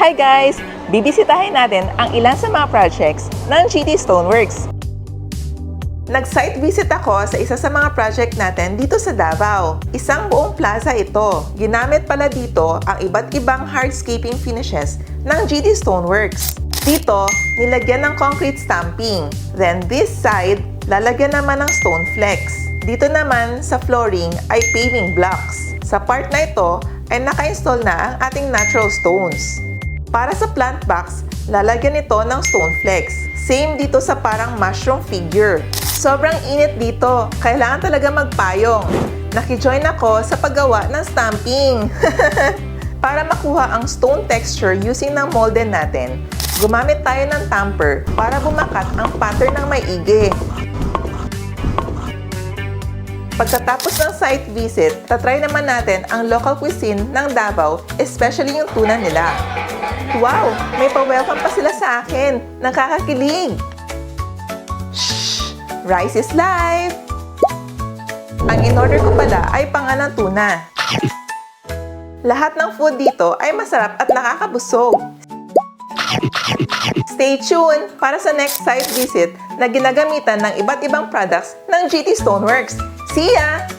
Hi guys! Bibisitahin natin ang ilan sa mga projects ng GT Stoneworks. Nag-site visit ako sa isa sa mga project natin dito sa Davao. Isang buong plaza ito. Ginamit pala dito ang iba't ibang hardscaping finishes ng GT Stoneworks. Dito, nilagyan ng concrete stamping. Then this side, lalagyan naman ng stone flex. Dito naman sa flooring ay paving blocks. Sa part na ito ay naka-install na ang ating natural stones. Para sa plant box, lalagyan ito ng stone flex. Same dito sa parang mushroom figure. Sobrang init dito, kailangan talaga magpayong. Nakijoin ako sa paggawa ng stamping. Para makuha ang stone texture using ng molden natin, gumamit tayo ng tamper para bumakat ang pattern ng maigi. Pagkatapos ng site visit, tatry naman natin ang local cuisine ng Davao, especially yung tuna nila. Wow! May pa-welcome pa sila sa akin! Nakakakilig! Shhh! Rice is life! Ang in-order ko pala ay panganang tuna. Lahat ng food dito ay masarap at nakakabusog. Stay tuned para sa next site visit na ginagamitan ng iba't ibang products ng GT Stoneworks. See ya!